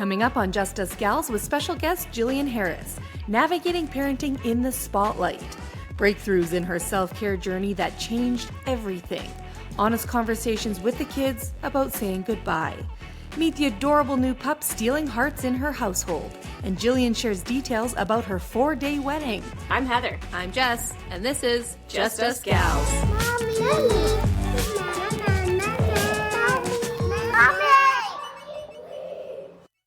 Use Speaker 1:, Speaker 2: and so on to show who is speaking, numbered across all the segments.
Speaker 1: Coming up on Just Us Gals with special guest Jillian Harris, navigating parenting in the spotlight, breakthroughs in her self-care journey that changed everything, honest conversations with the kids about saying goodbye. Meet the adorable new pup stealing hearts in her household, and Jillian shares details about her 4-day wedding.
Speaker 2: I'm Heather.
Speaker 1: I'm Jess, and this is Just Us Gals.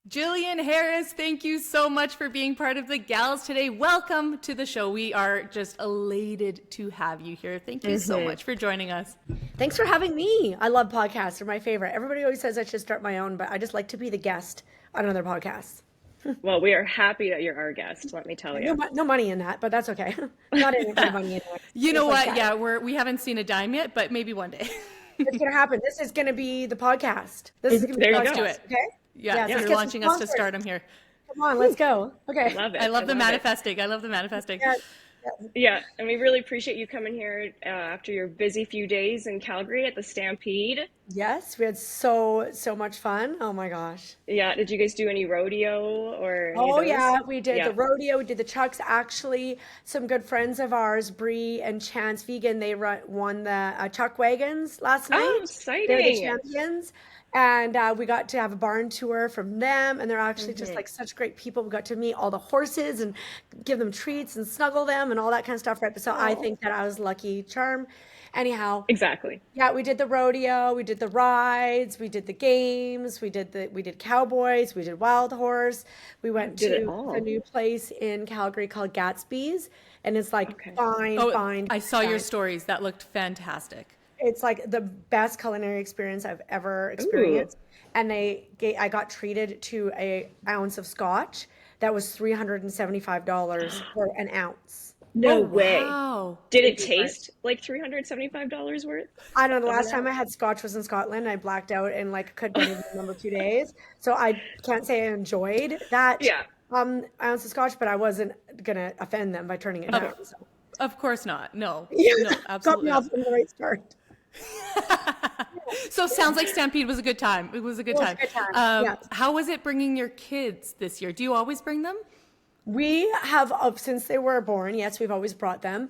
Speaker 1: Jillian Harris, thank you so much for being part of the Gals today. Welcome to the show. We are just elated to have you here. Thank you so much for joining us.
Speaker 3: Thanks for having me. I love podcasts. They're my favorite. Everybody always says I should start my own, but I just like to be the guest on other podcasts.
Speaker 2: Well, we are happy that you're our guest, let me tell you.
Speaker 3: No money in that, but that's okay. Not any money in it.
Speaker 1: You know what? Yeah, we haven't seen a dime yet, but maybe one day.
Speaker 3: It's going to happen. This is going to be the podcast. This is going to be the podcast.
Speaker 1: Let's do it.
Speaker 3: Okay?
Speaker 1: Yeah, so you're launching us to stardom here.
Speaker 3: Come on, let's go. Okay.
Speaker 2: Love it.
Speaker 1: I love the manifesting. I love the manifesting.
Speaker 2: Yeah, and we really appreciate you coming here after your busy few days in Calgary at the Stampede.
Speaker 3: Yes, we had so much fun. Oh my gosh.
Speaker 2: Yeah, did you guys do any rodeo or any
Speaker 3: Oh
Speaker 2: of those?
Speaker 3: yeah, we did the rodeo, we did the chucks. Actually, some good friends of ours, Bree and Chance Vegan, they won the chuck wagons last night.
Speaker 2: Oh, exciting.
Speaker 3: They're the champions. And we got to have a barn tour from them, and they're actually just like such great people. We got to meet all the horses and give them treats and snuggle them and all that kind of stuff, right? So I think that I was lucky charm. Anyhow,
Speaker 2: exactly.
Speaker 3: Yeah, we did the rodeo, we did the rides, we did the games, we did cowboys, we did wild horse. We went to a new place in Calgary called Gatsby's, and it's like fine.
Speaker 1: I saw your stories. That looked fantastic.
Speaker 3: It's like the best culinary experience I've ever experienced. Ooh. And I got treated to an ounce of scotch that was $375 for an ounce.
Speaker 2: No way.
Speaker 1: Wow.
Speaker 2: Did it taste like $375 worth?
Speaker 3: I don't know. The last time I had scotch was in Scotland. I blacked out and couldn't even remember 2 days. So I can't say I enjoyed that ounce of scotch, but I wasn't going to offend them by turning it down. So.
Speaker 1: Of course not. No, absolutely.
Speaker 3: Got me off from the right start.
Speaker 1: So sounds like Stampede was a good time. It was a good time. How was it bringing your kids this year? Do you always bring them?
Speaker 3: We have, since they were born, yes, we've always brought them.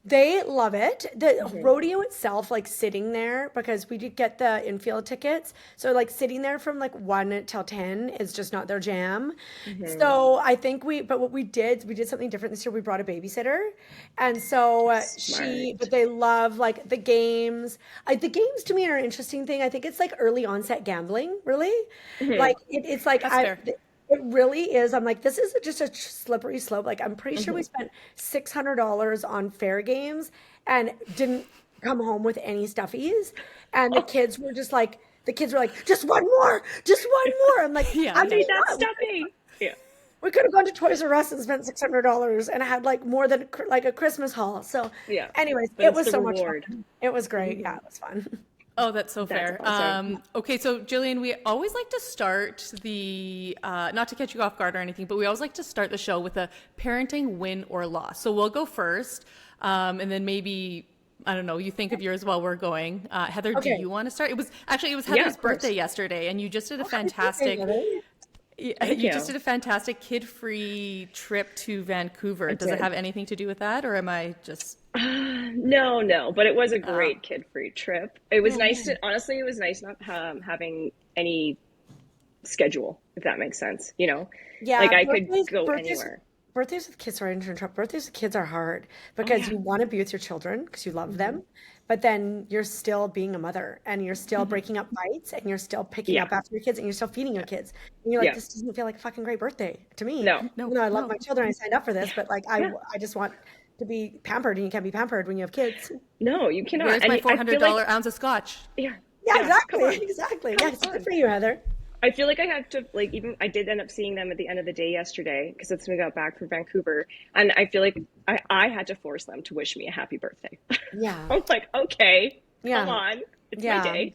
Speaker 3: They love it. The rodeo itself, sitting there, because we did get the infield tickets. So sitting there from 1 till 10 is just not their jam. So I think but we did something different this year. We brought a babysitter. And so but they love the games. The games to me are an interesting thing. I think it's early onset gambling, really. It's like,
Speaker 1: That's fair.
Speaker 3: It really is. I'm like, this is just a slippery slope. I'm pretty sure we spent $600 on fair games and didn't come home with any stuffies. And the kids were just just one more. I'm like,
Speaker 2: I need that stuffy. Yeah.
Speaker 3: We could have gone to Toys R Us and spent $600 and had more than a Christmas haul. So anyways, it was so much fun. It was great. Yeah, it was fun.
Speaker 1: Oh, that's so fair.
Speaker 2: Awesome.
Speaker 1: Okay, so Jillian, we always like to start the, not to catch you off guard or anything, but we always like to start the show with a parenting win or loss. So we'll go first, and then maybe, I don't know, you think of yours while we're going. Heather, do you want to start? It was Heather's birthday yesterday, and you just did a fantastic... You just did a fantastic kid-free trip to Vancouver. Does it have anything to do with that, or am I just...
Speaker 2: No, but it was a great kid-free trip. It was nice honestly, it was nice not having any schedule, if that makes sense, Yeah. I could go anywhere.
Speaker 3: Birthdays with kids, sorry to interrupt. Birthdays with kids are hard because you want to be with your children because you love them, but then you're still being a mother and you're still breaking up fights and you're still picking up after your kids and you're still feeding your kids. And you're this doesn't feel like a fucking great birthday to me. No, I love my children. I signed up for this, but I just want to be pampered, and you can't be pampered when you have kids.
Speaker 2: No, you cannot.
Speaker 1: Where's my $400 ounce of scotch?
Speaker 3: Yeah, exactly. Yes, good for you, Heather.
Speaker 2: I feel like I had to I did end up seeing them at the end of the day yesterday because that's when we got back from Vancouver, and I feel like I had to force them to wish me a happy birthday. Yeah, I was like, okay, come on, it's my day.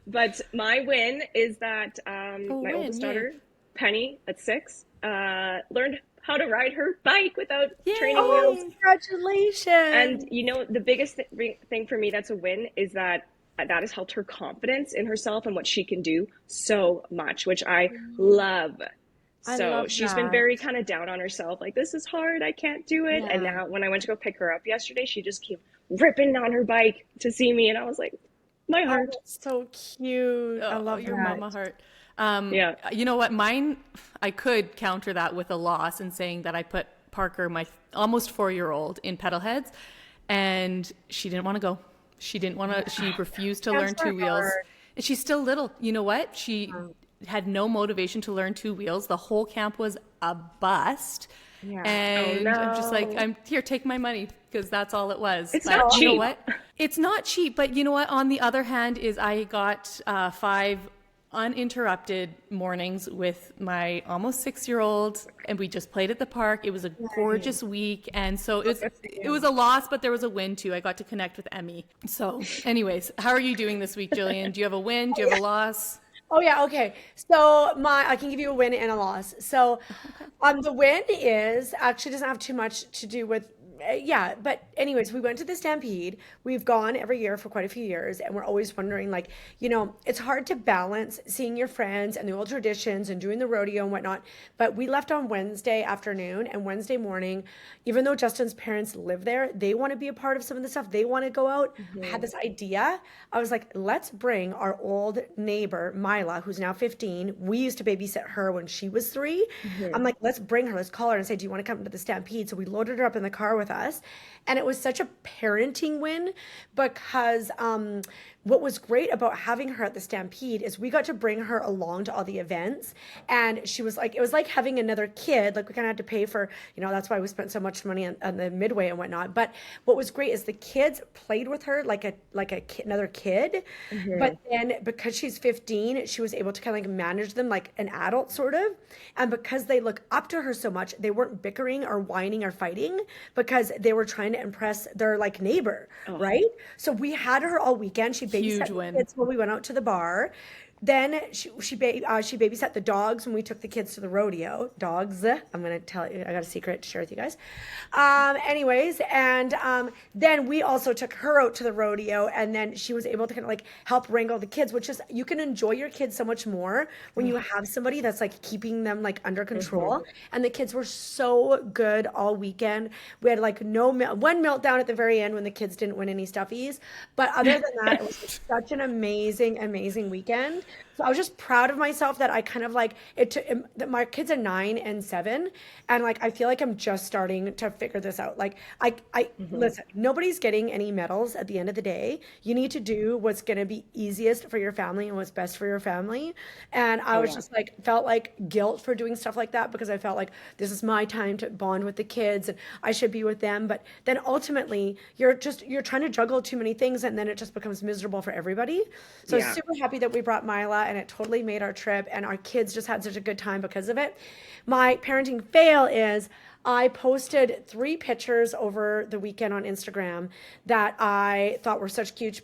Speaker 2: But my win is that my oldest daughter, Penny, at 6, learned how to ride her bike without training wheels.
Speaker 3: Congratulations.
Speaker 2: And the biggest thing for me that's a win is that that has helped her confidence in herself and what she can do so much, which I love. So she's been very kind of down on herself, like, this is hard, I can't do it. And now when I went to go pick her up yesterday, she just came ripping on her bike to see me. And I was like, my heart.
Speaker 3: So cute. I love
Speaker 1: your
Speaker 3: that.
Speaker 1: mama heart. You know what? Mine, I could counter that with a loss and saying that I put Parker, my almost 4-year-old, in pedal heads, and she didn't want to go. She didn't want to. She refused to learn 2 wheels. And she's still little. You know what? She had no motivation to learn 2 wheels. The whole camp was a bust. Yeah. And I'm just like, I'm here, take my money, because that's all it was.
Speaker 2: It's not cheap.
Speaker 1: You know what? It's not cheap, but you know what? On the other hand, is I got 5 uninterrupted mornings with my almost 6-year-old, and we just played at the park. It was a gorgeous week, and so it was a loss, but there was a win too. I got to connect with Emmy. So anyways, how are you doing this week, Jillian? Do you have a win? Do you have a loss?
Speaker 3: Oh yeah, okay. So I can give you a win and a loss. So the win is actually doesn't have too much to do with but anyways, we went to the Stampede. We've gone every year for quite a few years, and we're always wondering, like, you know, it's hard to balance seeing your friends and the old traditions and doing the rodeo and whatnot. But we left on Wednesday afternoon, and Wednesday morning, even though Justin's parents live there, they want to be a part of some of the stuff. They want to go out. I had this idea. I was like, let's bring our old neighbor, Mila, who's now 15. We used to babysit her when she was 3. I'm like, let's bring her. Let's call her and say, do you want to come to the Stampede? So we loaded her up in the car with us, and it was such a parenting win, because what was great about having her at the Stampede is we got to bring her along to all the events, and she was like, it was like having another kid. Like, we kind of had to pay for, you know, that's why we spent so much money on the midway and whatnot. But what was great is the kids played with her like another kid, but then because she's 15, she was able to kind of like manage them like an adult sort of, and because they look up to her so much, they weren't bickering or whining or fighting, because they were trying to impress their like neighbor, right? So we had her all weekend. She babysat the kids when we went out to the bar. Then she babysat the dogs when we took the kids to the rodeo. Dogs. I'm going to tell you, I got a secret to share with you guys. Anyways, and then we also took her out to the rodeo, and then she was able to kind of like help wrangle the kids, which is, you can enjoy your kids so much more when you have somebody that's like keeping them like under control. And the kids were so good all weekend. We had like one meltdown at the very end when the kids didn't win any stuffies. But other than that, it was such an amazing, amazing weekend. So I was just proud of myself that I kind of like that my kids are 9 and 7, and like I feel like I'm just starting to figure this out. Like I listen, nobody's getting any medals at the end of the day. You need to do what's going to be easiest for your family and what's best for your family. And I was just like, felt like guilt for doing stuff like that, because I felt like this is my time to bond with the kids and I should be with them. But then ultimately you're trying to juggle too many things, and then it just becomes miserable for everybody. So I'm super happy that we brought Mila, and it totally made our trip, and our kids just had such a good time because of it. My parenting fail is I posted 3 pictures over the weekend on Instagram that I thought were such cute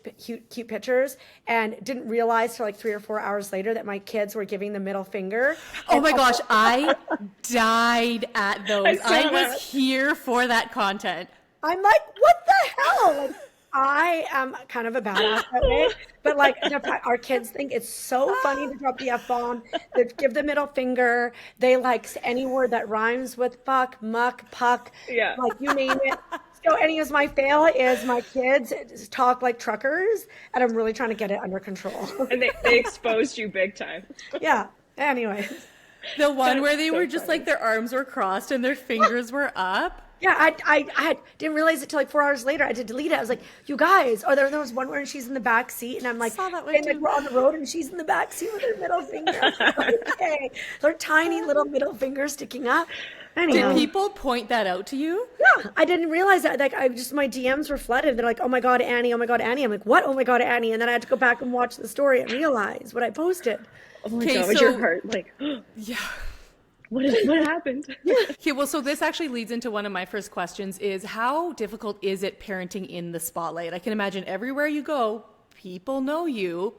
Speaker 3: pictures, and didn't realize till like 3 or 4 hours later that my kids were giving the middle finger.
Speaker 1: Oh my gosh, I died at those. I was here for that content.
Speaker 3: I'm like, what the hell? Like, I am kind of a badass that way, but like our kids think it's so funny to drop the F-bomb. They give the middle finger. They like any word that rhymes with fuck, muck, puck, like you name it. So anyways, my fail is my kids talk like truckers, and I'm really trying to get it under control.
Speaker 2: And they exposed you big time.
Speaker 3: Yeah. Anyways.
Speaker 1: The one where they were just like their arms were crossed and their fingers were up.
Speaker 3: Yeah, I didn't realize it till like 4 hours later. I had to delete it. I was like, you guys. Or there was one where she's in the back seat, and I'm like,
Speaker 1: saw that one too.
Speaker 3: Like we're on the road, and she's in the back seat with her middle finger. Okay, their tiny little middle finger sticking up. Anyhow.
Speaker 1: Did people point that out to you?
Speaker 3: Yeah, I didn't realize that. Like, my DMs were flooded. They're like, oh my God, Annie, oh my God, Annie. I'm like, what? Oh my God, Annie. And then I had to go back and watch the story and realize what I posted.
Speaker 2: Oh my God, your heart, like,
Speaker 1: yeah.
Speaker 2: What happened?
Speaker 1: Okay, well, so this actually leads into one of my first questions is, how difficult is it parenting in the spotlight? I can imagine everywhere you go, people know you,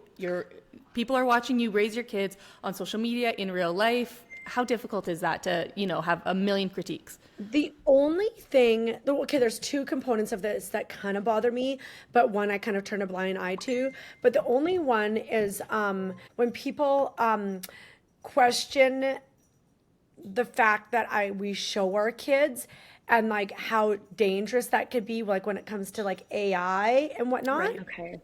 Speaker 1: people are watching you raise your kids on social media, in real life, how difficult is that to, have a million critiques?
Speaker 3: The only thing, okay, there's two components of this that kind of bother me, but one I kind of turn a blind eye to. But the only one is when people question the fact that we show our kids and like how dangerous that could be, like when it comes to like AI and whatnot.
Speaker 2: Right. Okay.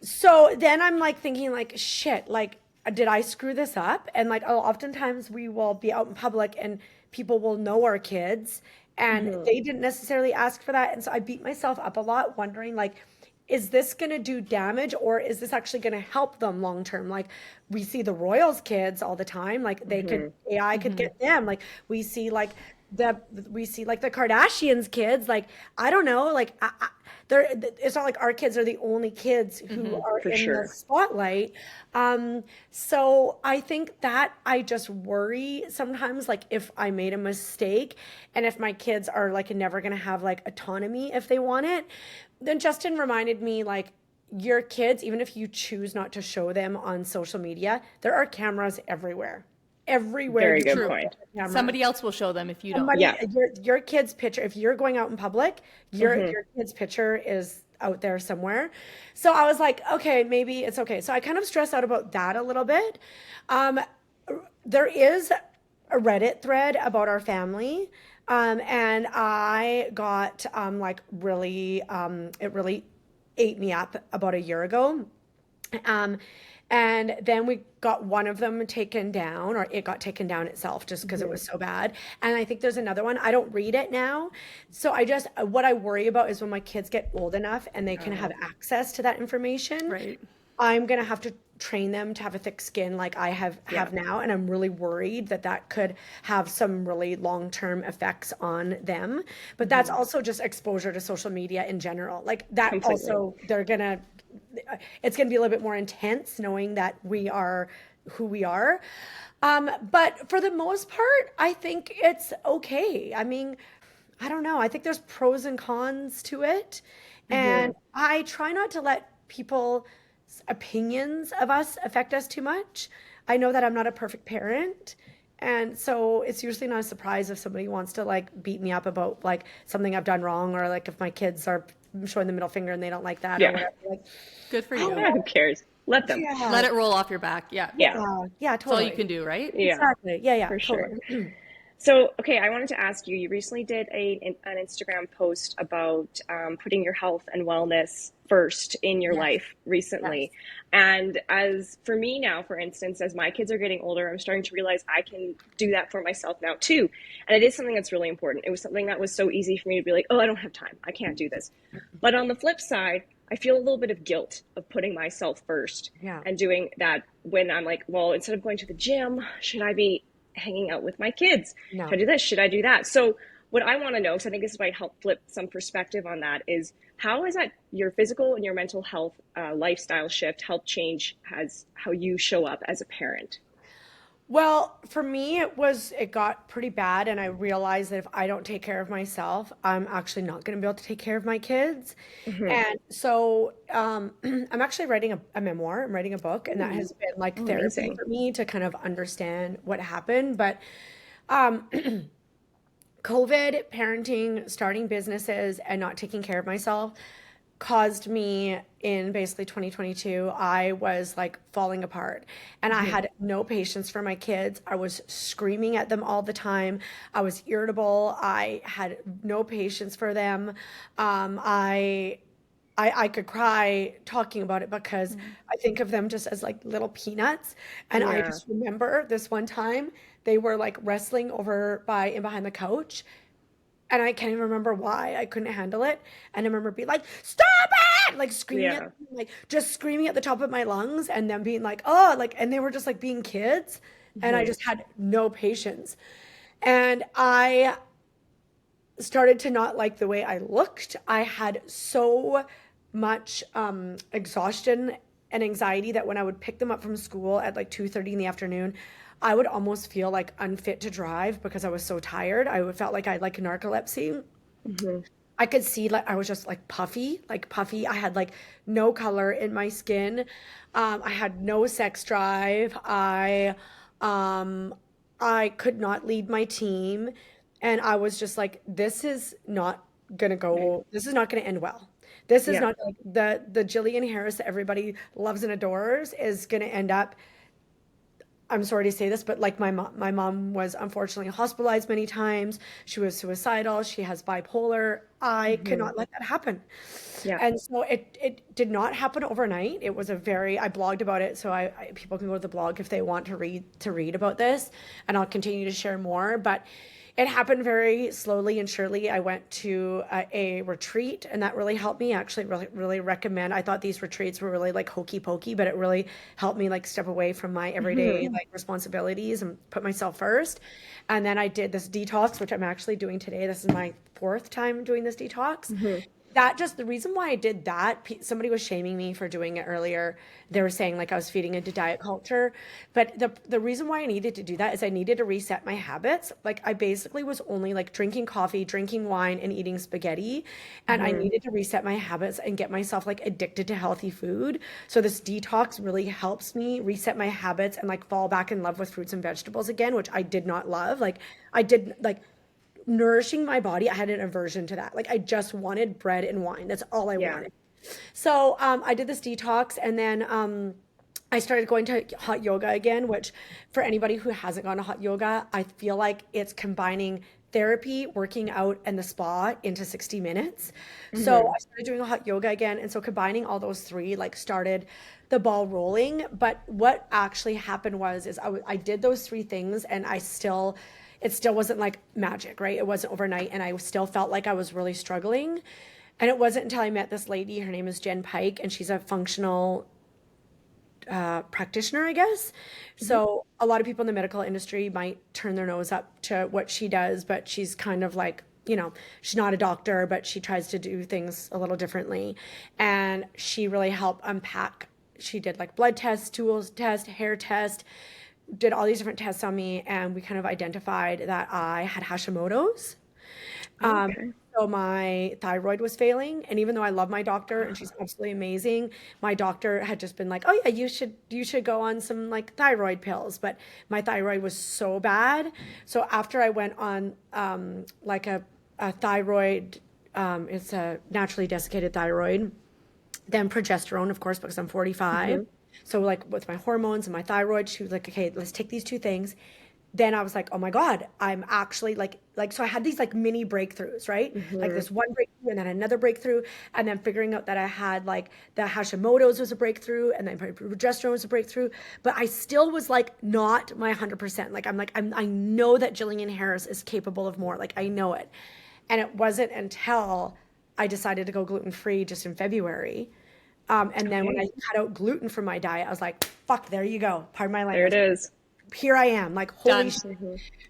Speaker 3: So then I'm like thinking like, shit, like, did I screw this up? And like, oftentimes we will be out in public and people will know our kids and they didn't necessarily ask for that. And so I beat myself up a lot wondering like, is this going to do damage or is this actually going to help them long term? Like we see the Royals kids all the time, like they could, AI could get them. Like we see like the Kardashians kids, like, I don't know, like it's not like our kids are the only kids who are in the spotlight. So I think that I just worry sometimes, like if I made a mistake and if my kids are like never going to have like autonomy if they want it. Then Justin reminded me, like, your kids, even if you choose not to show them on social media, there are cameras everywhere.
Speaker 2: Very good point.
Speaker 1: Somebody else will show them if you don't.
Speaker 3: Your kid's picture, if you're going out in public, your kid's picture is out there somewhere. So I was like, okay, maybe it's okay. So I kind of stress out about that a little bit. There is a Reddit thread about our family. And I got like really, it really ate me up about a year ago. And then we got one of them taken down, or it got taken down itself just because it was so bad. And I think there's another one. I don't read it now. So what I worry about is when my kids get old enough and they can have access to that information.
Speaker 1: Right.
Speaker 3: I'm going to have to train them to have a thick skin like I have now. And I'm really worried that could have some really long-term effects on them. But that's also just exposure to social media in general. Like that also, it's going to be a little bit more intense knowing that we are who we are. But for the most part, I think it's okay. I mean, I don't know. I think there's pros and cons to it. And I try not to let people's opinions of us affect us too much. I know that I'm not a perfect parent. And so it's usually not a surprise if somebody wants to like beat me up about like something I've done wrong, or like if my kids are showing the middle finger and they don't like that or whatever. Like,
Speaker 1: good for you.
Speaker 2: Who cares? Let them.
Speaker 3: Yeah.
Speaker 1: Let it roll off your back. Yeah.
Speaker 3: Yeah, totally.
Speaker 1: That's all you can do, right?
Speaker 2: Yeah.
Speaker 3: Exactly. Yeah,
Speaker 2: for
Speaker 3: totally.
Speaker 2: Sure. So, okay, I wanted to ask you, you recently did an Instagram post about putting your health and wellness first in your life recently. Yes. And as for me now, for instance, as my kids are getting older, I'm starting to realize I can do that for myself now too. And it is something that's really important. It was something that was so easy for me to be like, oh, I don't have time. I can't do this. But on the flip side, I feel a little bit of guilt of putting myself first and doing that when I'm like, well, instead of going to the gym, should I be hanging out with my kids? Should I do this? Should I do that? So what I want to know, because I think this might help flip some perspective on that, is how is that your physical and your mental health lifestyle shift help change how you show up as a parent?
Speaker 3: Well, for me, it got pretty bad, and I realized that if I don't take care of myself, I'm actually not going to be able to take care of my kids. And so I'm actually writing a memoir. I'm writing a book, and that has been like therapy for me to kind of understand what happened. But COVID, parenting, starting businesses, and not taking care of myself caused me in basically 2022, I was like falling apart, and I had no patience for my kids. I was screaming at them all the time. I was irritable. I had no patience for them. I could cry talking about it because I think of them just as like little peanuts. And I just remember this one time they were like wrestling behind the couch. And I can't even remember why. I couldn't handle it. And I remember being like, stop it! Like screaming at them, like just screaming at the top of my lungs, and them being like, oh, like, and they were just like being kids. And I just had no patience. And I started to not like the way I looked. I had so much exhaustion and anxiety that when I would pick them up from school at like 2:30 in the afternoon, I would almost feel like unfit to drive because I was so tired. I felt like I had like narcolepsy. I could see like I was just like puffy. I had like no color in my skin. I had no sex drive. I could not lead my team. And I was just like, this is not gonna go, this is not gonna end well. This is
Speaker 2: Yeah.
Speaker 3: not like the Jillian Harris that everybody loves and adores is gonna end up, I'm sorry to say this, but like my mom was unfortunately hospitalized many times. She was suicidal. She has bipolar. I cannot let that happen.
Speaker 2: Yeah.
Speaker 3: And so it did not happen overnight. It was a very, I blogged about it. So people can go to the blog if they want to read about this, and I'll continue to share more. But it happened very slowly and surely. I went to a retreat, and that really helped me. Actually, really recommend. I thought these retreats were really like hokey pokey, but it really helped me like step away from my everyday like responsibilities and put myself first. And then I did this detox, which I'm actually doing today. This is my fourth time doing this detox. That just the reason why I did that, somebody was shaming me for doing it earlier. They were saying like I was feeding into diet culture. But the reason why I needed to do that is I needed to reset my habits. Like I basically was only like drinking coffee, drinking wine, and eating spaghetti. And I needed to reset my habits and get myself like addicted to healthy food. So this detox really helps me reset my habits and like fall back in love with fruits and vegetables again, which I did not love. Like I did like nourishing my body, I had an aversion to that. Like I just wanted bread and wine. That's all I wanted. So I did this detox, and then I started going to hot yoga again, which for anybody who hasn't gone to hot yoga, I feel like it's combining therapy, working out, and the spa into 60 minutes. So I started doing hot yoga again. And so combining all those three like started the ball rolling. But what actually happened is I did those three things, and it still wasn't like magic, right? It wasn't overnight, and I still felt like I was really struggling. And it wasn't until I met this lady, her name is Jen Pike, and she's a functional practitioner, I guess. So a lot of people in the medical industry might turn their nose up to what she does, but she's kind of like, she's not a doctor, but she tries to do things a little differently. And she really helped unpack. She did like blood tests, stools test, hair test, did all these different tests on me, and we kind of identified that I had Hashimoto's. So my thyroid was failing, and even though I love my doctor and she's absolutely amazing, my doctor had just been like, "Oh yeah, you should go on some like thyroid pills." But my thyroid was so bad. So after I went on like a thyroid, it's a naturally desiccated thyroid, then progesterone, of course, because I'm 45. So like with my hormones and my thyroid, she was like, okay, let's take these two things. Then I was like, oh my God, I'm actually like, so I had these like mini breakthroughs, right? Like this one breakthrough and then another breakthrough. And then figuring out that I had like the Hashimoto's was a breakthrough, and then progesterone was a breakthrough. But I still was like not my 100%. Like I know that Jillian Harris is capable of more. Like I know it. And it wasn't until I decided to go gluten-free just in February. And then when I cut out gluten from my diet, I was like, fuck, there you go. Pardon my language.
Speaker 2: There it is.
Speaker 3: Here I am, like, holy shit.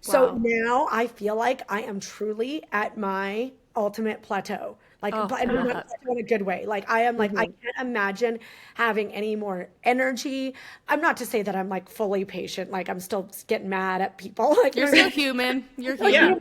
Speaker 3: So
Speaker 1: Wow.
Speaker 3: now I feel like I am truly at my ultimate plateau. Like,
Speaker 1: Oh,
Speaker 3: I mean, not plateau in a good way. Like, I am like, I can't imagine having any more energy. I'm not to say that I'm like fully patient. Like, I'm still getting mad at people. Like,
Speaker 1: You're still human. You're human.
Speaker 2: Yeah.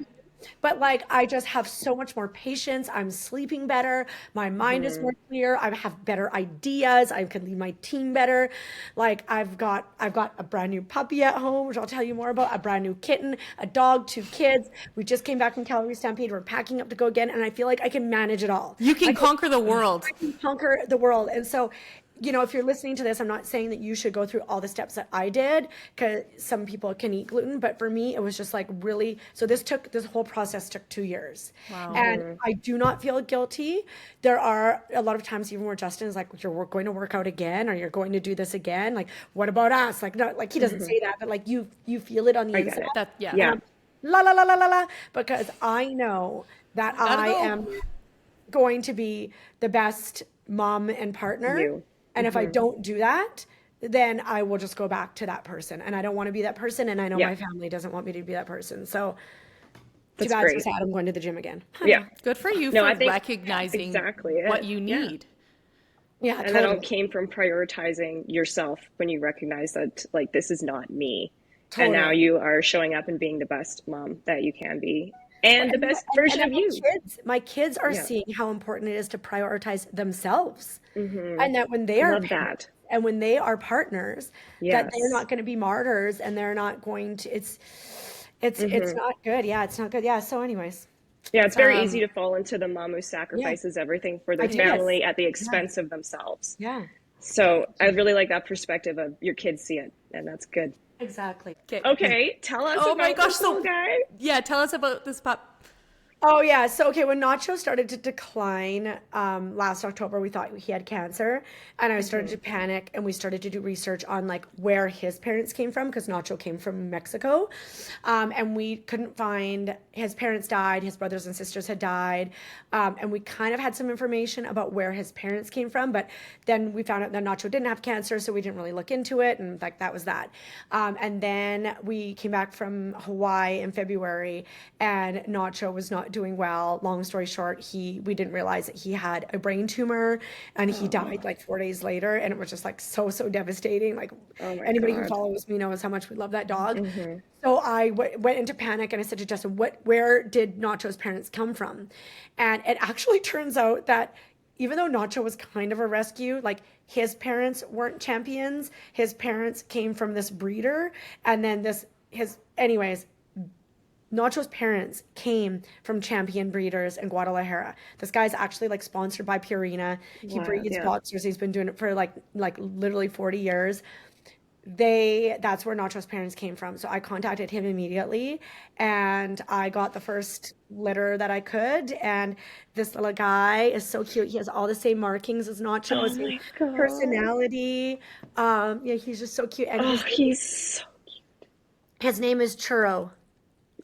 Speaker 3: But like I just have so much more patience. I'm sleeping better. My mind is more clear. I have better ideas. I can lead my team better. Like I've got a brand new puppy at home, which I'll tell you more about, a brand new kitten, a dog, 2 kids. We just came back from Calgary Stampede. We're packing up to go again, and I feel like I can manage it all.
Speaker 1: You can conquer the world.
Speaker 3: I can conquer the world. And so, if you're listening to this, I'm not saying that you should go through all the steps that I did, because some people can eat gluten, but for me, it was just like really, so this whole process took 2 years.
Speaker 1: Wow.
Speaker 3: And I do not feel guilty. There are a lot of times even where Justin is like, you're going to work out again, or you're going to do this again. Like, what about us? Like, no, like he doesn't say that, but like you feel it on the inside.
Speaker 1: Yeah.
Speaker 3: La, la, la, la, la, la, because I know that I am going to be the best mom and partner. And if I don't do that, then I will just go back to that person. And I don't want to be that person. And I know my family doesn't want me to be that person. So too bad, so sad, I'm going to the gym again.
Speaker 2: Yeah.
Speaker 1: Good for you
Speaker 2: No,
Speaker 1: for
Speaker 2: I think
Speaker 1: recognizing
Speaker 2: exactly
Speaker 1: what you need.
Speaker 3: Yeah.
Speaker 2: And that all came from prioritizing yourself when you recognize that, like, this is not me. And now you are showing up and being the best mom that you can be. And the best version of you.
Speaker 3: My kids are seeing how important it is to prioritize themselves. And that when they are parents, and when they are partners, that they're not going to be martyrs, and they're not going to, It's not good. Yeah, it's not good. Yeah. So anyways,
Speaker 2: Yeah, it's very easy
Speaker 1: Um,
Speaker 2: to fall into the mom who
Speaker 3: yeah,
Speaker 2: sacrifices everything for
Speaker 3: I
Speaker 2: their
Speaker 3: did.
Speaker 2: family at the
Speaker 3: Yeah.
Speaker 2: expense of themselves.
Speaker 3: Yeah.
Speaker 2: So I really like that perspective of your kids see it, and that's good.
Speaker 3: Exactly.
Speaker 1: okay.
Speaker 2: Okay, tell us
Speaker 1: Oh my
Speaker 2: about
Speaker 1: gosh.
Speaker 2: this little
Speaker 1: So,
Speaker 2: guy.
Speaker 1: yeah, tell us about this pup.
Speaker 3: Oh yeah, so okay, when Nacho started to decline last October, we thought he had cancer, and I started to panic, and we started to do research on like where his parents came from because Nacho came from Mexico, and we couldn't find his parents died, his brothers and sisters had died, and we kind of had some information about where his parents came from, but then we found out that Nacho didn't have cancer, so we didn't really look into it, and like that was that. And then we came back from Hawaii in February, and Nacho was not doing well. Long story short, we didn't realize that he had a brain tumor, and he died like 4 days later, and it was just like so devastating. Like
Speaker 2: Oh my
Speaker 3: anybody who
Speaker 2: God.
Speaker 3: follows me knows how much we love that dog. So I went into panic, and I said to Justin, where did Nacho's parents come from? And it actually turns out that even though Nacho was kind of a rescue, like his parents weren't champions. His parents came from this breeder, and then anyways, Nacho's parents came from champion breeders in Guadalajara. This guy's actually like sponsored by Purina. He
Speaker 2: Wow.
Speaker 3: breeds
Speaker 2: Yeah.
Speaker 3: boxers. He's been doing it for like literally 40 years. That's where Nacho's parents came from. So I contacted him immediately, and I got the first litter that I could. And this little guy is so cute. He has all the same markings as Nacho,
Speaker 2: Oh
Speaker 3: same
Speaker 2: my God.
Speaker 3: personality. Yeah, he's just so cute. And
Speaker 2: Oh, he's so
Speaker 3: his name is Churro.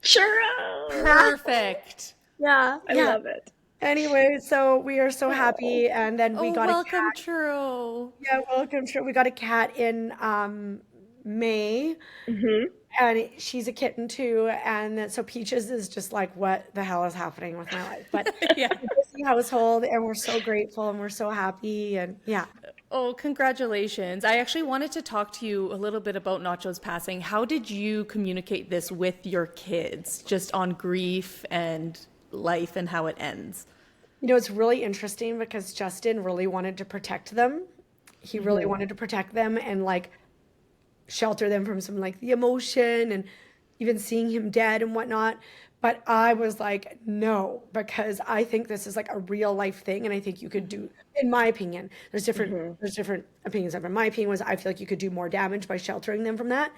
Speaker 2: Churro.
Speaker 1: Perfect.
Speaker 3: Yeah,
Speaker 2: I
Speaker 3: yeah.
Speaker 2: love it.
Speaker 3: Anyway, so we are so
Speaker 2: Oh.
Speaker 3: happy, and then we
Speaker 1: Oh,
Speaker 3: got a
Speaker 1: welcome,
Speaker 3: cat.
Speaker 1: Churro.
Speaker 3: Yeah, welcome. Sure, we got a cat in May,
Speaker 2: Hmm.
Speaker 3: and she's a kitten too. And so Peaches is just like, what the hell is happening with my life? But
Speaker 1: Yeah.
Speaker 3: it's a busy household, and we're so grateful, and we're so happy, and yeah.
Speaker 1: Oh, congratulations. I actually wanted to talk to you a little bit about Nacho's passing. How did you communicate this with your kids, just on grief and life and how it ends?
Speaker 3: It's really interesting because Justin really wanted to protect them. He really wanted to protect them and like shelter them from some like the emotion and even seeing him dead and whatnot. But I was like, no, because I think this is like a real life thing, and I think you could do, in my opinion, there's different opinions of it. My opinion was I feel like you could do more damage by sheltering them from that.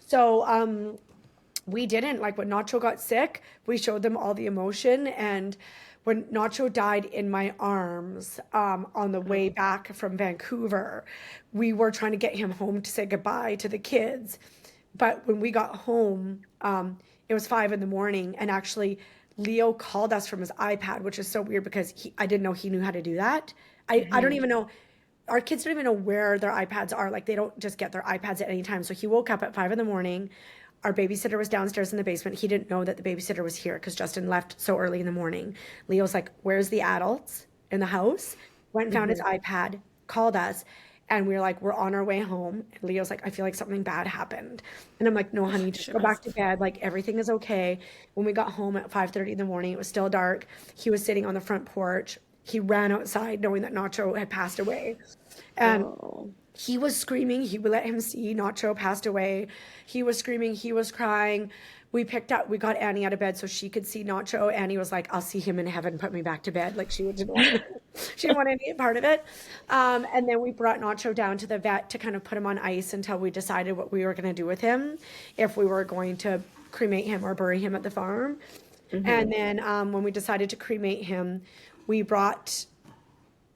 Speaker 3: So we didn't. Like when Nacho got sick, we showed them all the emotion. And when Nacho died in my arms on the way back from Vancouver, we were trying to get him home to say goodbye to the kids. But when we got home, it was 5 in the morning, and actually Leo called us from his iPad, which is so weird because I didn't know he knew how to do that. I don't even know. Our kids don't even know where their iPads are. Like they don't just get their iPads at any time. So he woke up at 5 in the morning. Our babysitter was downstairs in the basement. He didn't know that the babysitter was here because Justin left so early in the morning. Leo's like, where's the adults in the house? Went and found his iPad, called us, and we were like, we're on our way home. And Leo's like, I feel like something bad happened. And I'm like, no, honey, just go back to bed. Like everything is okay. When we got home at 5:30 in the morning, it was still dark. He was sitting on the front porch. He ran outside knowing that Nacho had passed away. And
Speaker 2: Oh.
Speaker 3: he was screaming. He would let him see Nacho passed away. He was screaming. He was crying. We got Annie out of bed so she could see Nacho. Annie was like, I'll see him in heaven. Put me back to bed. Like she didn't want any part of it. And then we brought Nacho down to the vet to kind of put him on ice until we decided what we were going to do with him, if we were going to cremate him or bury him at the farm. And then when we decided to cremate him, we brought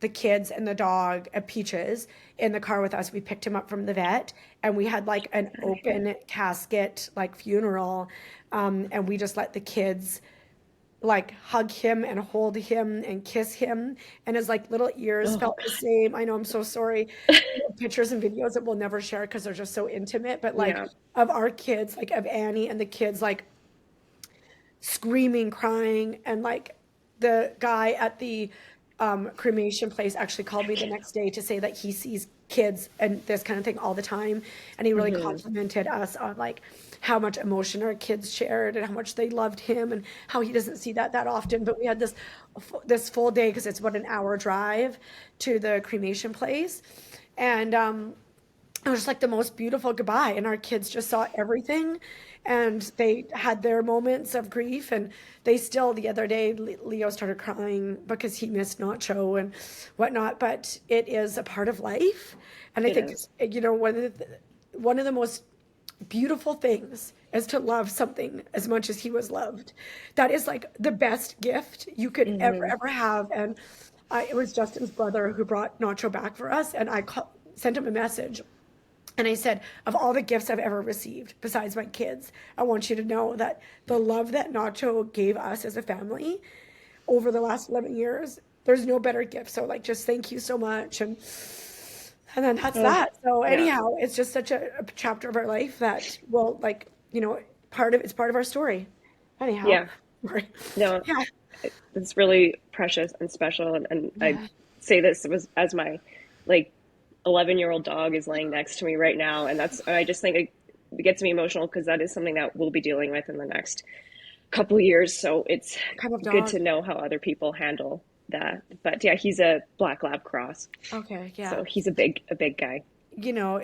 Speaker 3: the kids and the dog at Peaches in the car with us. We picked him up from the vet, and we had like an open casket like funeral, and we just let the kids like hug him and hold him and kiss him, and his like little ears felt the same. I know, I'm so sorry. Pictures and videos that we'll never share because they're just so intimate, but like
Speaker 2: Yeah.
Speaker 3: of our kids, like of Annie and the kids, like screaming, crying, and like the guy at the cremation place actually called me the next day to say that he sees kids and this kind of thing all the time, and he really complimented us on like how much emotion our kids shared and how much they loved him and how he doesn't see that often. But we had this full day because it's about an hour drive to the cremation place, and it was just like the most beautiful goodbye, and our kids just saw everything. and they had their moments of grief, and they still, the other day, Leo started crying because he missed Nacho and whatnot, but it is a part of life. And I think, you know, one of the most beautiful things is to love something as much as he was loved. That is like the best gift you could ever have. And it was Justin's brother who brought Nacho back for us, and I sent him a message. And I said, of all the gifts I've ever received, besides my kids, I want you to know that the love that Nacho gave us as a family over the last 11 years, there's no better gift. So like, just thank you so much. And then that's that. So anyhow, it's just such a chapter of our life that will, like, you know, it's part of our story. Anyhow.
Speaker 2: Yeah. No, it's really precious and special. And I say this as my, like, 11-year-old dog is laying next to me right now. And I just think it gets me emotional because that is something that we'll be dealing with in the next couple of years. So it's good to know how other people handle that. But yeah, he's a black lab cross.
Speaker 3: Okay. Yeah.
Speaker 2: So he's a big guy.
Speaker 3: You know,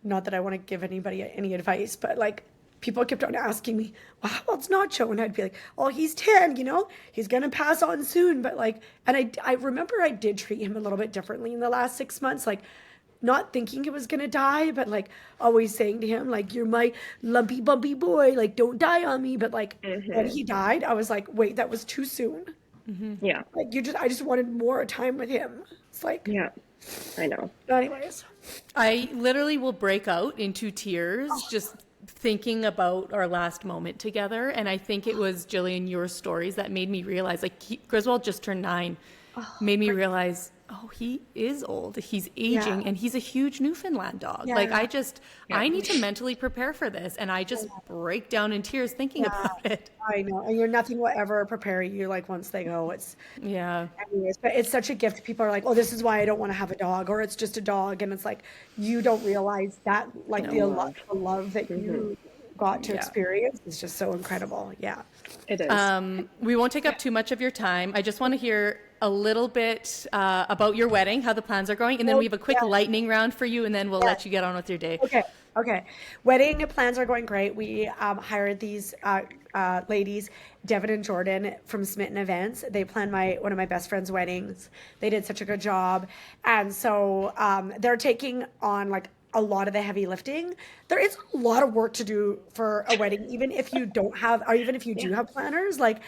Speaker 3: not that I want to give anybody any advice, but like, people kept on asking me, well, how old's Nacho? And I'd be like, oh, he's 10, you know, he's going to pass on soon. But like, and I remember I did treat him a little bit differently in the last 6 months, like not thinking he was going to die, but like always saying to him, like, you're my lumpy, bumpy boy, like, don't die on me. But like, when he died, I was like, wait, that was too soon.
Speaker 2: Yeah.
Speaker 3: Like I just wanted more time with him. It's like,
Speaker 2: yeah, I know.
Speaker 3: Anyways.
Speaker 1: I literally will break out into tears just thinking about our last moment together. And I think it was, Jillian, your stories that made me realize, like, Griswold just turned 9, made me realize, oh, he is old. He's aging, and he's a huge Newfoundland dog. Yeah. Like, I need to mentally prepare for this. And I just break down in tears thinking about it.
Speaker 3: I know. And nothing will ever prepare you, like, once they go. Anyways, but it's such a gift. People are like, oh, this is why I don't want to have a dog, or it's just a dog. And it's like, you don't realize that, like, the love that you got to experience is just so incredible. Yeah.
Speaker 2: It is.
Speaker 1: We won't take up too much of your time. I just want to hear a little bit about your wedding, how the plans are going, and then we have a quick lightning round for you, and then we'll let you get on with your day.
Speaker 3: Okay. Wedding plans are going great. We hired these ladies, Devin and Jordan from Smitten Events. They planned one of my best friend's weddings. They did such a good job. And so they're taking on like a lot of the heavy lifting. There is a lot of work to do for a wedding, even if you don't have, or even if you do have planners. Like,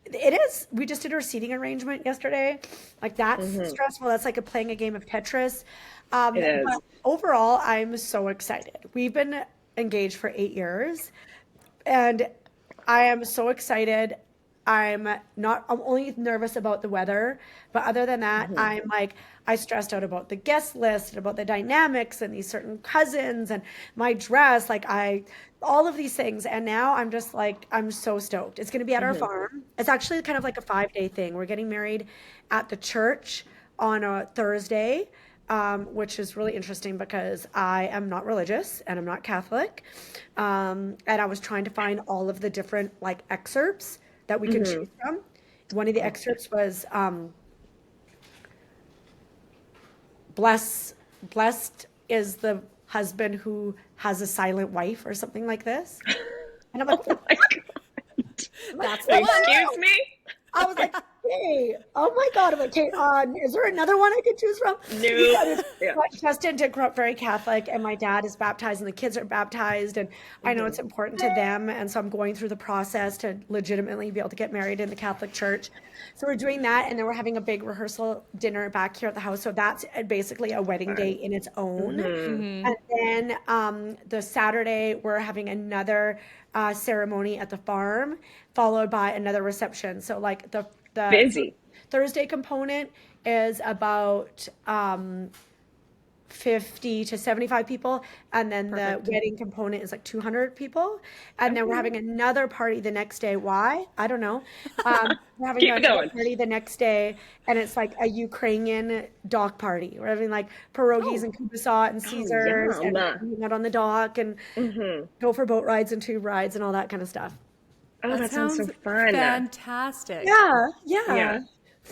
Speaker 3: it is. We just did our seating arrangement yesterday. Like, that's stressful. That's like playing a game of Tetris.
Speaker 2: It is.
Speaker 3: But overall, I'm so excited. We've been engaged for 8 years, and I am so excited. I'm only nervous about the weather, but other than that, I stressed out about the guest list and about the dynamics and these certain cousins and my dress, all of these things. And now I'm just like, I'm so stoked. It's going to be at our farm. It's actually kind of like a 5-day thing. We're getting married at the church on a Thursday, which is really interesting because I am not religious and I'm not Catholic. And I was trying to find all of the different like excerpts that we could choose from. One of the excerpts was blessed is the husband who has a silent wife or something like this. And I'm like,
Speaker 2: oh my God.
Speaker 3: That's
Speaker 2: Excuse me?
Speaker 3: I was like, hey, oh my God. I'm like, okay, is there another one I could choose from?
Speaker 2: No.
Speaker 3: Justin did grow up very Catholic, and my dad is baptized, and the kids are baptized, and I know it's important to them, and so I'm going through the process to legitimately be able to get married in the Catholic Church. So we're doing that, and then we're having a big rehearsal dinner back here at the house. So that's basically a wedding day in its own. And then the Saturday, we're having another ceremony at the farm, followed by another reception. So like the
Speaker 2: busy
Speaker 3: Thursday component is about 50 to 75 people, and then the wedding component is like 200 people, and then we're having another party the next day. Why? I don't know. We're having another party the next day, and it's like a Ukrainian dock party. We're having like pierogies and kubasat and Caesars, and hang out on the dock and go for boat rides and tube rides and all that kind of stuff.
Speaker 2: Oh, that sounds so fun.
Speaker 1: Fantastic.
Speaker 3: Yeah.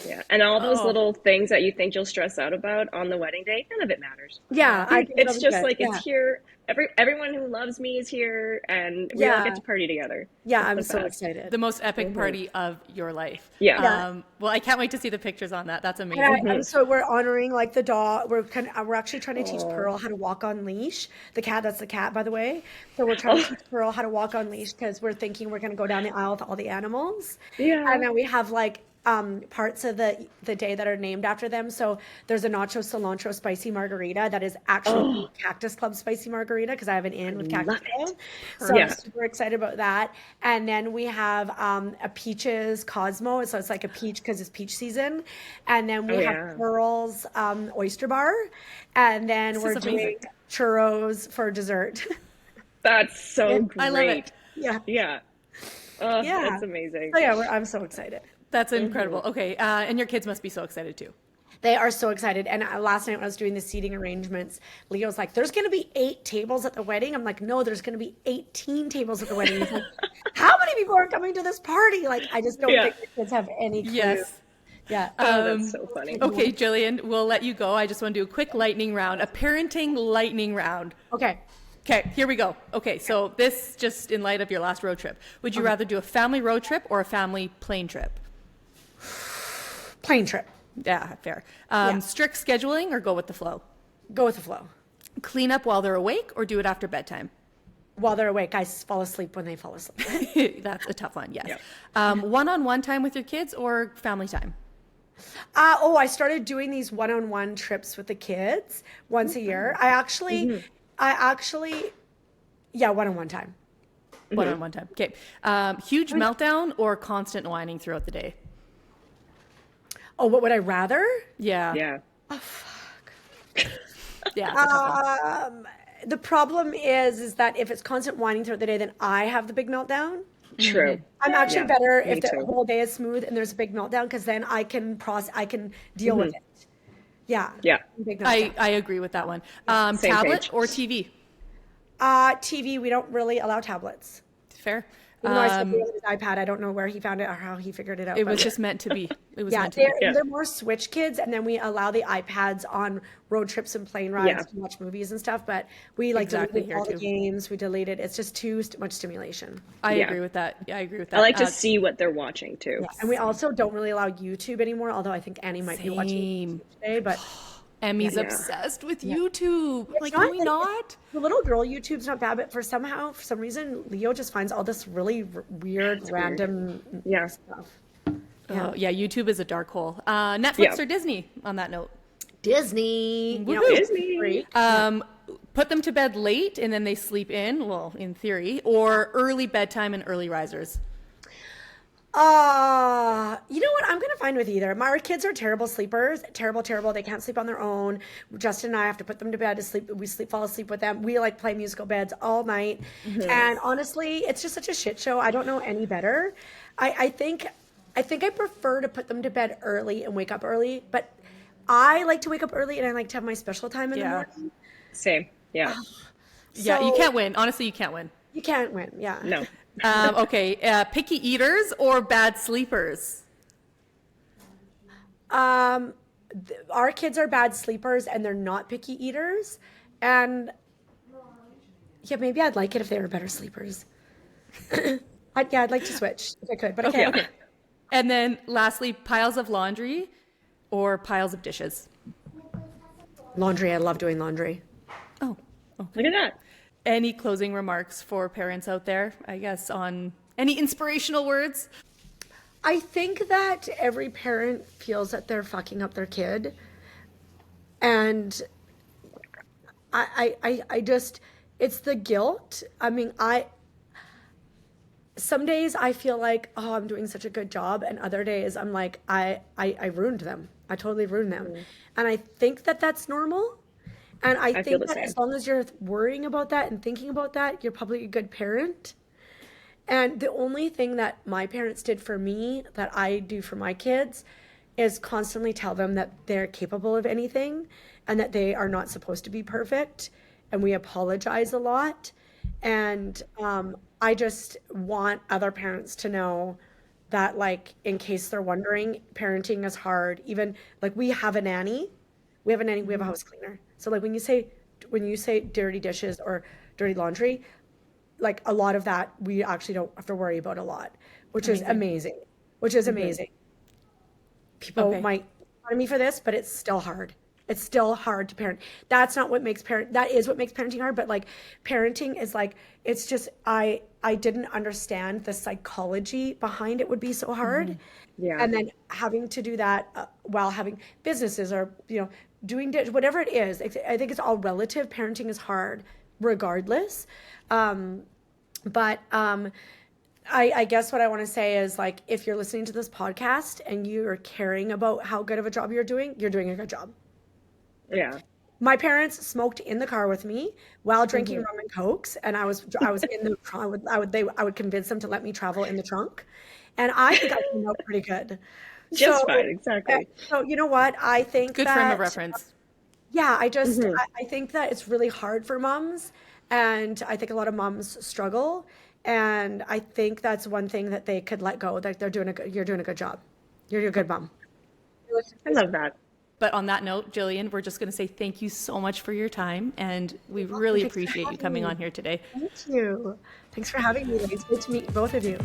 Speaker 2: Yeah. And all those
Speaker 1: Oh,
Speaker 2: little things that you think you'll stress out about on the wedding day, none of it matters.
Speaker 3: Yeah, I think
Speaker 2: It's
Speaker 3: it'll be
Speaker 2: just
Speaker 3: good.
Speaker 2: like
Speaker 3: Yeah.
Speaker 2: it's here. Everyone who loves me is here, and we all get
Speaker 3: Yeah.
Speaker 2: to party together.
Speaker 3: Yeah,
Speaker 2: It's
Speaker 3: I'm
Speaker 2: the
Speaker 3: so
Speaker 2: best.
Speaker 3: excited.
Speaker 1: the most epic
Speaker 2: Hmm.
Speaker 1: party of your life.
Speaker 2: Yeah.
Speaker 3: Yeah.
Speaker 1: Well, I can't wait to see the pictures on that. That's
Speaker 3: And
Speaker 1: amazing.
Speaker 3: so we're honoring like the dog. We're actually trying to teach
Speaker 2: Oh.
Speaker 3: Pearl how to walk on leash. The cat, that's the cat, by the way. So we're trying to
Speaker 2: Oh.
Speaker 3: teach Pearl how to walk on leash because we're thinking we're going to go down the aisle with all the animals. And
Speaker 2: Yeah.
Speaker 3: then we have like parts of the day that are named after them. So there's a nacho cilantro spicy margarita that is actually
Speaker 2: Oh,
Speaker 3: Cactus Club spicy margarita because I have an
Speaker 2: I
Speaker 3: in with Cactus
Speaker 2: love it.
Speaker 3: Club. So I'm
Speaker 2: Yeah.
Speaker 1: Perfect.
Speaker 3: super excited about that. And then we have a peaches Cosmo. So it's like a peach because it's peach season. And then we
Speaker 2: Oh
Speaker 3: have
Speaker 2: yeah.
Speaker 3: Pearl's oyster bar. And then
Speaker 1: This
Speaker 3: we're
Speaker 1: is amazing.
Speaker 3: doing churros for dessert.
Speaker 2: That's
Speaker 3: Yeah.
Speaker 2: so
Speaker 1: I love it.
Speaker 2: great.
Speaker 3: Yeah.
Speaker 2: Yeah. Oh,
Speaker 3: Yeah.
Speaker 2: it's amazing.
Speaker 3: So yeah, I'm so excited.
Speaker 1: That's
Speaker 2: Hmm.
Speaker 1: incredible. Okay, and your kids must be so excited too.
Speaker 3: They are so excited. And last night when I was doing the seating arrangements, Leo's like, there's going to be 8 tables at the wedding. I'm like, no, there's going to be 18 tables at the wedding. He's like, how many people are coming to this party? Like, I just don't
Speaker 2: Yeah.
Speaker 3: think the kids have any clue.
Speaker 1: Yes.
Speaker 3: Yeah.
Speaker 2: Oh, that's
Speaker 1: Um,
Speaker 2: so funny.
Speaker 1: okay, Jillian, we'll let you go. I just want to do a quick lightning round, a parenting lightning round.
Speaker 3: Okay.
Speaker 1: Okay, here we go. Okay, so this just in light of your last road trip. Would you rather do a family road trip or a family plane trip?
Speaker 3: Plane trip.
Speaker 1: Yeah, fair.
Speaker 3: Yeah.
Speaker 1: Strict scheduling or go with the flow?
Speaker 3: Go with the flow.
Speaker 1: Clean up while they're awake or do it after bedtime?
Speaker 3: While they're awake, I fall asleep when they fall asleep.
Speaker 1: That's a tough one, yes.
Speaker 2: Yeah.
Speaker 1: One-on-one time with your kids or family time?
Speaker 3: I started doing these one-on-one trips with the kids once a year. Yeah, one-on-one time.
Speaker 1: One-on-one time. Okay. Huge meltdown or constant whining throughout the day?
Speaker 3: Oh, what would I rather?
Speaker 1: Yeah.
Speaker 2: Yeah.
Speaker 1: Yeah, it's a tough one.
Speaker 3: The problem is that if it's constant whining throughout the day, then I have the big meltdown.
Speaker 2: True.
Speaker 3: I'm actually
Speaker 2: Yeah,
Speaker 3: better
Speaker 2: me
Speaker 3: if the
Speaker 2: too.
Speaker 3: whole day is smooth and there's a big meltdown because then I can deal with it. Yeah.
Speaker 2: Yeah.
Speaker 3: Big meltdown.
Speaker 1: I agree with that one.
Speaker 2: Same
Speaker 1: Tablet
Speaker 2: page.
Speaker 1: or TV?
Speaker 3: TV, we don't really allow tablets.
Speaker 1: Fair.
Speaker 3: Even though I said we had his iPad, I don't know where he found it or how he figured it out.
Speaker 1: It
Speaker 3: but
Speaker 1: was just meant to be. It was
Speaker 3: yeah,
Speaker 1: meant to be.
Speaker 2: Yeah.
Speaker 3: they're more Switch kids, and then we allow the iPads on road trips and plane rides
Speaker 2: Yeah.
Speaker 3: to watch movies and stuff. But we like
Speaker 1: Exactly,
Speaker 3: deleted
Speaker 1: here
Speaker 3: all the
Speaker 1: too.
Speaker 3: games. We deleted. It's just too much stimulation.
Speaker 1: I
Speaker 2: Yeah.
Speaker 1: agree with that. Yeah, I agree with that.
Speaker 2: I like to see what they're watching too.
Speaker 3: Yeah, and we also don't really allow YouTube anymore. Although I think Annie might be watching
Speaker 1: Same.
Speaker 3: YouTube today, but
Speaker 1: Emmy's
Speaker 2: Yeah.
Speaker 1: obsessed with YouTube. Like,
Speaker 3: not
Speaker 1: can we
Speaker 3: like-
Speaker 1: not?
Speaker 3: the little girl YouTube's not bad. But for some reason, Leo just finds all this really weird, random
Speaker 2: Yeah.
Speaker 3: stuff.
Speaker 1: Oh, yeah, YouTube is a dark hole. Netflix
Speaker 2: Yeah.
Speaker 1: or Disney on that note?
Speaker 3: Disney,
Speaker 1: Woohoo.
Speaker 2: Disney.
Speaker 3: Great.
Speaker 1: Put them to bed late and then they sleep in, well, in theory, or early bedtime and early risers.
Speaker 3: You know what? I'm gonna find with either. Our kids are terrible sleepers. Terrible. They can't sleep on their own. Justin and I have to put them to bed to sleep. Fall asleep with them. We like play musical beds all night. And honestly, it's just such a shit show. I don't know any better. I think I prefer to put them to bed early and wake up early, but I like to wake up early and I like to have my special time in the
Speaker 1: Yeah.
Speaker 3: morning.
Speaker 2: Same. Yeah.
Speaker 1: Yeah, you
Speaker 3: So-
Speaker 1: can't win. Honestly, you can't win.
Speaker 3: You can't win. Yeah.
Speaker 2: No.
Speaker 1: Okay, picky eaters or bad sleepers?
Speaker 3: Our kids are bad sleepers and they're not picky eaters. And yeah, maybe I'd like it if they were better sleepers. I'd like to switch if I could, but I
Speaker 1: Okay,
Speaker 3: can't.
Speaker 1: okay. And then lastly, piles of laundry or piles of dishes?
Speaker 3: Laundry, I love doing laundry.
Speaker 1: Oh,
Speaker 2: Look at that.
Speaker 1: any closing remarks for parents out there, I guess, on any inspirational words?
Speaker 3: I think that every parent feels that they're fucking up their kid. And I just, it's the guilt. I mean, some days I feel like, oh, I'm doing such a good job. And other days I'm like, I ruined them. I totally ruined them. And I think that that's normal. And I
Speaker 2: feel
Speaker 3: think
Speaker 2: the
Speaker 3: that
Speaker 2: same.
Speaker 3: as long as you're worrying about that and thinking about that, you're probably a good parent. And the only thing that my parents did for me that I do for my kids is constantly tell them that they're capable of anything and that they are not supposed to be perfect. And we apologize a lot. And I just want other parents to know that like in case they're wondering, parenting is hard. Even like we have a nanny, we have a house cleaner. So like when you say dirty dishes or dirty laundry, like a lot of that we actually don't have to worry about a lot, which is amazing. Which is amazing. People might on me for this, but it's still hard. It's still hard to parent. That is what makes parenting hard, but like parenting is like it's just I didn't understand the psychology behind it would be so hard.
Speaker 2: Yeah.
Speaker 3: And then having to do that while having businesses or doing whatever it is. I think it's all relative. Parenting is hard regardless. I guess what I want to say is like if you're listening to this podcast and you're caring about how good of a job you're doing a good job.
Speaker 2: Yeah.
Speaker 3: My parents smoked in the car with me while drinking rum and cokes, and I was in the trunk. I would convince them to let me travel in the trunk, and I think I came out pretty good.
Speaker 2: Just fine, exactly.
Speaker 3: So you know what? I think
Speaker 1: Good frame of reference.
Speaker 3: Yeah, I think that it's really hard for moms, and I think a lot of moms struggle, and I think that's one thing that they could let go. That you're doing a good job. You're a good mom.
Speaker 2: I love that.
Speaker 1: But on that note, Jillian, we're just going to say thank you so much for your time, and we really appreciate you coming on here today.
Speaker 3: Thank you. Thanks for having me. It's good to meet both of you.